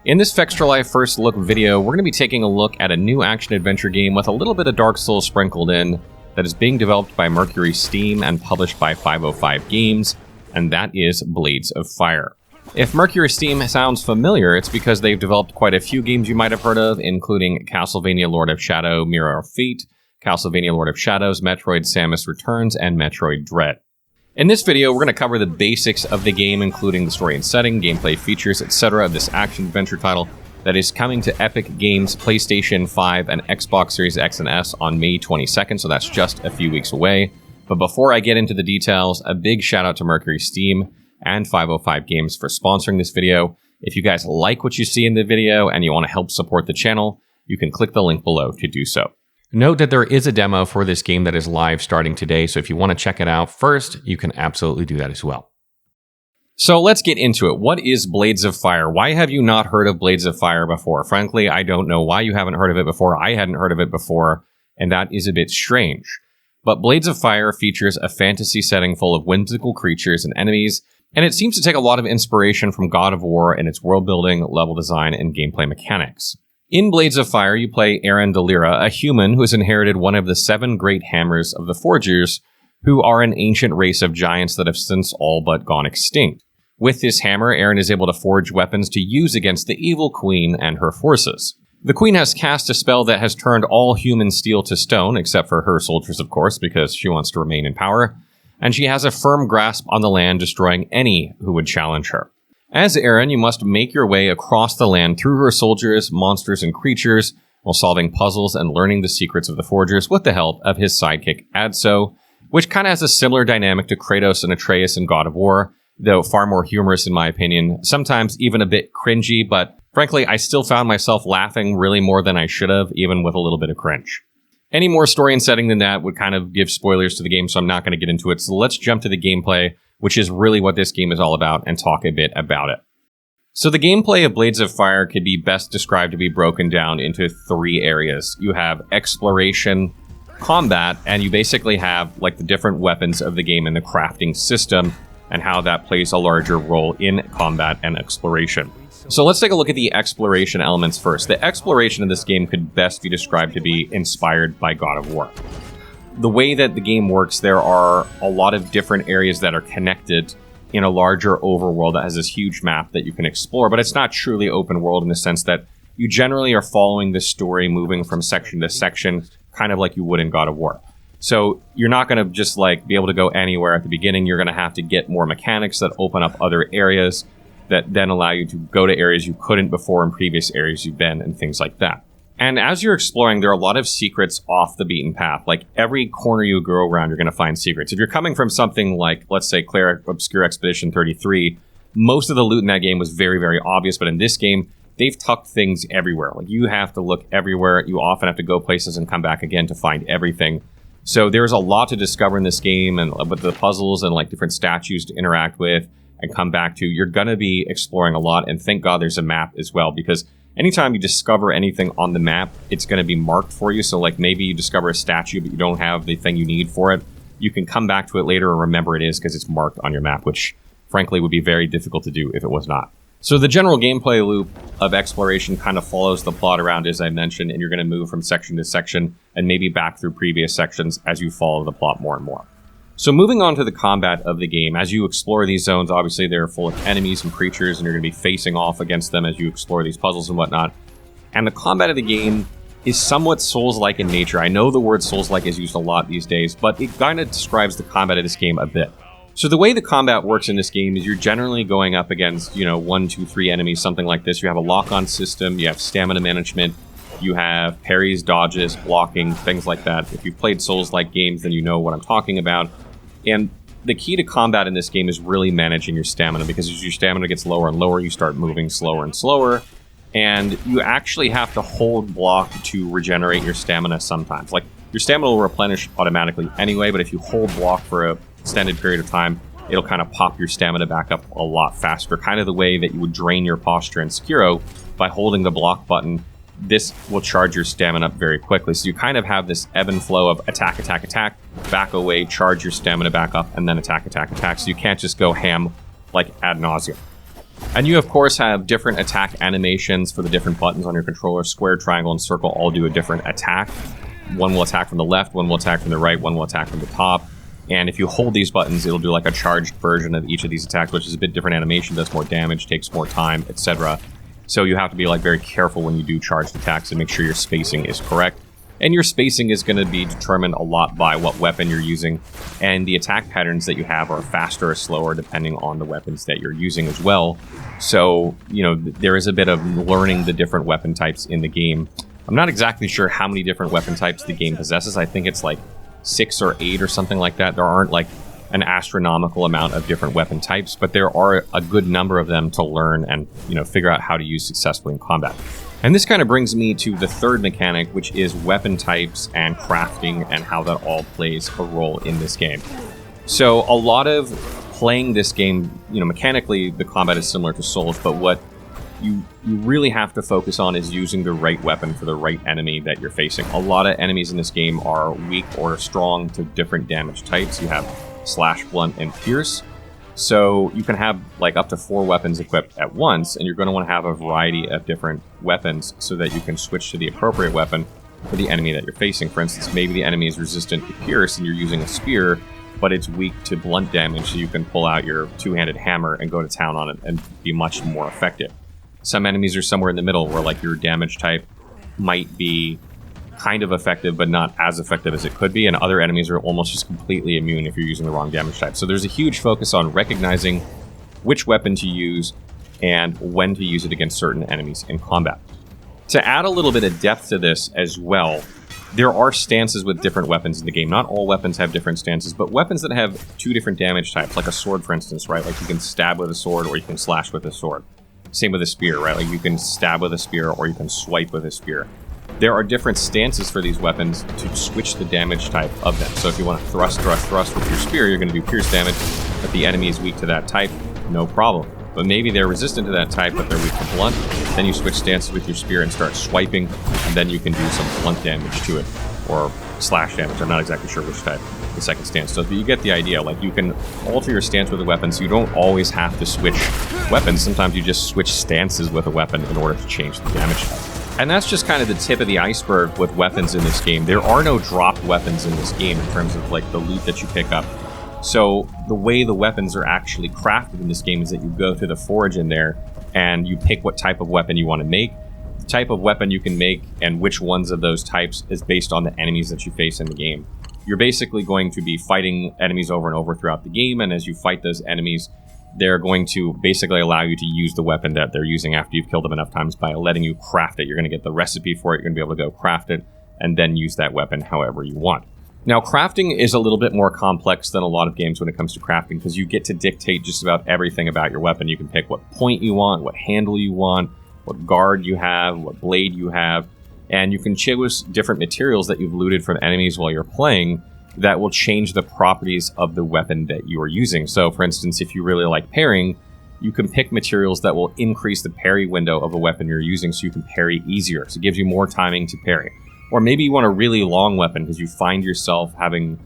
In this Fextralife First Look video, we're going to be taking a look at a new action-adventure game with a little bit of Dark Souls sprinkled in that is being developed by Mercury Steam and published by 505 Games, and that is Blades of Fire. If Mercury Steam sounds familiar, it's because they've developed quite a few games you might have heard of, including Castlevania Lord of Shadow Mirror of Fate, Castlevania Lord of Shadows, Metroid Samus Returns, and Metroid Dread. In this video, we're going to cover the basics of the game, including the story and setting, gameplay features, etc. of this action-adventure title that is coming to Epic Games, PlayStation 5, and Xbox Series X and S on May 22nd, so that's just a few weeks away. But before I get into the details, a big shout out to Mercury Steam and 505 Games for sponsoring this video. If you guys like what you see in the video and you want to help support the channel, you can click the link below to do so. Note that there is a demo for this game that is live starting today, so if you want to check it out first, you can absolutely do that as well. So let's get into it. What is Blades of Fire? Why have you not heard of Blades of Fire before? Frankly, I don't know why you haven't heard of it before. I hadn't heard of it before, and that is a bit strange. But Blades of Fire features a fantasy setting full of whimsical creatures and enemies, and it seems to take a lot of inspiration from God of War in its world building, level design, and gameplay mechanics. In Blades of Fire, you play Aaron Delira, a human who has inherited one of the 7 great hammers of the Forgers, who are an ancient race of giants that have since all but gone extinct. With this hammer, Aaron is able to forge weapons to use against the evil queen and her forces. The queen has cast a spell that has turned all human steel to stone, except for her soldiers, of course, because she wants to remain in power, and she has a firm grasp on the land, destroying any who would challenge her. As Aaron, you must make your way across the land through her soldiers, monsters, and creatures while solving puzzles and learning the secrets of the Forgers with the help of his sidekick Adso, which kind of has a similar dynamic to Kratos and Atreus in God of War, though far more humorous in my opinion, sometimes even a bit cringy, but frankly, I still found myself laughing really more than I should have, even with a little bit of cringe. Any more story and setting than that would kind of give spoilers to the game, so I'm not going to get into it, so let's jump to the gameplay, which is really what this game is all about, and talk a bit about it. So the gameplay of Blades of Fire could be best described to be broken down into 3 areas. You have exploration, combat, and you basically have like the different weapons of the game and the crafting system, and how that plays a larger role in combat and exploration. So let's take a look at the exploration elements first. The exploration of this game could best be described to be inspired by God of War. The way that the game works, there are a lot of different areas that are connected in a larger overworld that has this huge map that you can explore, but it's not truly open world in the sense that you generally are following this story moving from section to section, kind of like you would in God of War. So you're not going to just like be able to go anywhere at the beginning. You're going to have to get more mechanics that open up other areas that then allow you to go to areas you couldn't before in previous areas you've been and things like that. And as you're exploring, there are a lot of secrets off the beaten path. Like every corner you go around, you're going to find secrets. If you're coming from something like, let's say, Claire Obscure Expedition 33, most of the loot in that game was very, very obvious. But in this game, they've tucked things everywhere. Like you have to look everywhere. You often have to go places and come back again to find everything. So there's a lot to discover in this game, and with the puzzles and like different statues to interact with and come back to. You're going to be exploring a lot, and thank God there's a map as well, because anytime you discover anything on the map, it's going to be marked for you. So like maybe you discover a statue, but you don't have the thing you need for it. You can come back to it later and remember it is because it's marked on your map, which frankly would be very difficult to do if it was not. So the general gameplay loop of exploration kind of follows the plot around, as I mentioned, and you're going to move from section to section and maybe back through previous sections as you follow the plot more and more. So moving on to the combat of the game, as you explore these zones, obviously they're full of enemies and creatures, and you're going to be facing off against them as you explore these puzzles and whatnot. And the combat of the game is somewhat Souls-like in nature. I know the word Souls-like is used a lot these days, but it kind of describes the combat of this game a bit. So the way the combat works in this game is you're generally going up against, 1, 2, 3 enemies, something like this. You have a lock-on system, you have stamina management, you have parries, dodges, blocking, things like that. If you've played Souls-like games, then you know what I'm talking about. And the key to combat in this game is really managing your stamina, because as your stamina gets lower and lower, you start moving slower and slower. And you actually have to hold block to regenerate your stamina sometimes. Like, your stamina will replenish automatically anyway, but if you hold block for an extended period of time, it'll kind of pop your stamina back up a lot faster. Kind of the way that you would drain your posture in Sekiro by holding the block button. This will charge your stamina up very quickly. So you kind of have this ebb and flow of attack, attack, attack, back away, charge your stamina back up, and then attack, attack, attack. So you can't just go ham like ad nauseum. And you, of course, have different attack animations for the different buttons on your controller. Square, triangle, and circle all do a different attack. One will attack from the left, one will attack from the right, one will attack from the top. And if you hold these buttons, it'll do like a charged version of each of these attacks, which is a bit different animation, does more damage, takes more time, etc. So you have to be like very careful when you do charged attacks and make sure your spacing is correct. And your spacing is going to be determined a lot by what weapon you're using. And the attack patterns that you have are faster or slower depending on the weapons that you're using as well. So, you know, there is a bit of learning the different weapon types in the game. I'm not exactly sure how many different weapon types the game possesses. I think it's like 6 or 8 or something like that. There aren't like an astronomical amount of different weapon types, but there are a good number of them to learn and, you know, figure out how to use successfully in combat. And this kind of brings me to the third mechanic, which is weapon types and crafting and how that all plays a role in this game. So a lot of playing this game, you know, mechanically the combat is similar to Souls, but what you really have to focus on is using the right weapon for the right enemy that you're facing. A lot of enemies in this game are weak or strong to different damage types. You have slash, blunt, and pierce. So you can have like up to 4 weapons equipped at once, and you're going to want to have a variety of different weapons so that you can switch to the appropriate weapon for the enemy that you're facing. For instance, maybe the enemy is resistant to pierce and you're using a spear, but it's weak to blunt damage, so you can pull out your two-handed hammer and go to town on it and be much more effective. Some enemies are somewhere in the middle where like your damage type might be kind of effective but not as effective as it could be, and other enemies are almost just completely immune if you're using the wrong damage type. So there's a huge focus on recognizing which weapon to use and when to use it against certain enemies in combat. To add a little bit of depth to this as well, there are stances with different weapons in the game. Not all weapons have different stances, but weapons that have 2 different damage types, like a sword for instance, right? Like you can stab with a sword or you can slash with a sword. Same with a spear, right? Like you can stab with a spear or you can swipe with a spear. There are different stances for these weapons to switch the damage type of them. So if you want to thrust with your spear, you're going to do pierce damage. If the enemy is weak to that type, no problem. But maybe they're resistant to that type, but they're weak to blunt. Then you switch stances with your spear and start swiping, and then you can do some blunt damage to it, or slash damage. I'm not exactly sure which type the second stance does, but you get the idea. Like, you can alter your stance with a weapon, so you don't always have to switch weapons. Sometimes you just switch stances with a weapon in order to change the damage type. And that's just kind of the tip of the iceberg with weapons in this game. There are no dropped weapons in this game in terms of like the loot that you pick up. So the way the weapons are actually crafted in this game is that you go to the forge in there and you pick what type of weapon you want to make. The type of weapon you can make and which ones of those types is based on the enemies that you face in the game. You're basically going to be fighting enemies over and over throughout the game, and as you fight those enemies, they're going to basically allow you to use the weapon that they're using after you've killed them enough times by letting you craft it. You're going to get the recipe for it, you're going to be able to go craft it, and then use that weapon however you want. Now, crafting is a little bit more complex than a lot of games when it comes to crafting, because you get to dictate just about everything about your weapon. You can pick what point you want, what handle you want, what guard you have, what blade you have, and you can choose different materials that you've looted from enemies while you're playing that will change the properties of the weapon that you are using. So, for instance, if you really like parrying, you can pick materials that will increase the parry window of a weapon you're using so you can parry easier. So it gives you more timing to parry. Or maybe you want a really long weapon because you find yourself having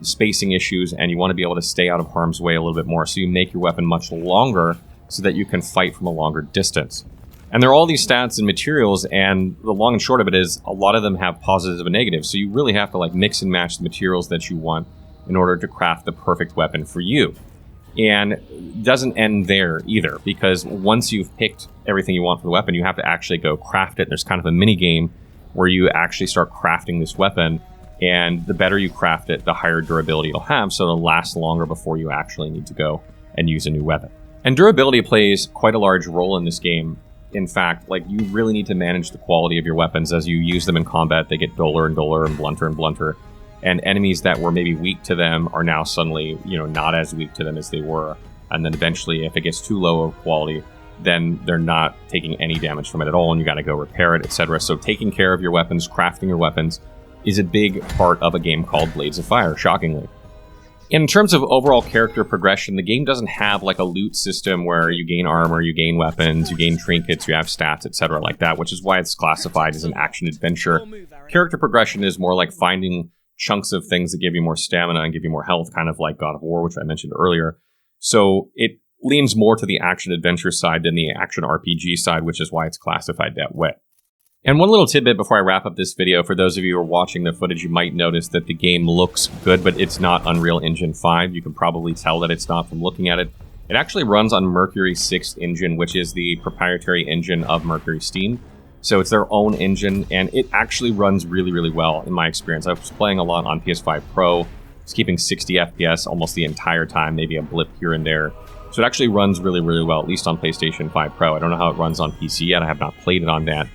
spacing issues and you want to be able to stay out of harm's way a little bit more. So you make your weapon much longer so that you can fight from a longer distance. And there are all these stats and materials, and the long and short of it is a lot of them have positives and negatives. So you really have to like mix and match the materials that you want in order to craft the perfect weapon for you. And it doesn't end there either, because once you've picked everything you want for the weapon, you have to actually go craft it. There's kind of a mini game where you actually start crafting this weapon, and the better you craft it, the higher durability you'll have, so it'll last longer before you actually need to go and use a new weapon. And durability plays quite a large role in this game. In fact, like, you really need to manage the quality of your weapons. As you use them in combat, they get duller and duller and blunter, and enemies that were maybe weak to them are now suddenly, you know, not as weak to them as they were. And then eventually, if it gets too low of quality, then they're not taking any damage from it at all, and you got to go repair it, etc. So taking care of your weapons, crafting your weapons, is a big part of a game called Blades of Fire, shockingly. In terms of overall character progression, the game doesn't have like a loot system where you gain armor, you gain weapons, you gain trinkets, you have stats, etc. like that, which is why it's classified as an action-adventure. Character progression is more like finding chunks of things that give you more stamina and give you more health, kind of like God of War, which I mentioned earlier. So it leans more to the action-adventure side than the action-RPG side, which is why it's classified that way. And one little tidbit before I wrap up this video, for those of you who are watching the footage, you might notice that the game looks good, but it's not Unreal Engine 5. You can probably tell that it's not from looking at it. It actually runs on Mercury 6th engine, which is the proprietary engine of Mercury Steam. So it's their own engine, and it actually runs really, really well in my experience. I was playing a lot on PS5 Pro. It's keeping 60 FPS almost the entire time, maybe a blip here and there. So it actually runs really, really well, at least on PlayStation 5 Pro. I don't know how it runs on PC yet. I have not played it on that.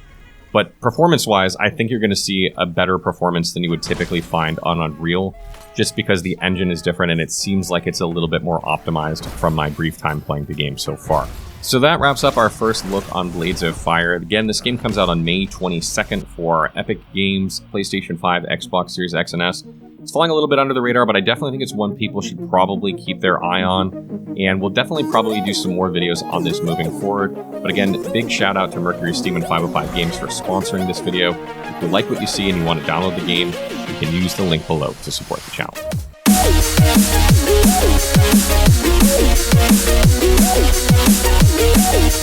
But performance-wise, I think you're going to see a better performance than you would typically find on Unreal, just because the engine is different and it seems like it's a little bit more optimized from my brief time playing the game so far. So that wraps up our first look on Blades of Fire. Again, this game comes out on May 22nd for Epic Games, PlayStation 5, Xbox Series X and S. It's flying a little bit under the radar, but I definitely think it's one people should probably keep their eye on. And we'll definitely probably do some more videos on this moving forward. But again, big shout out to Mercury Steam and 505 Games for sponsoring this video. If you like what you see and you want to download the game, you can use the link below to support the channel. We'll be right back.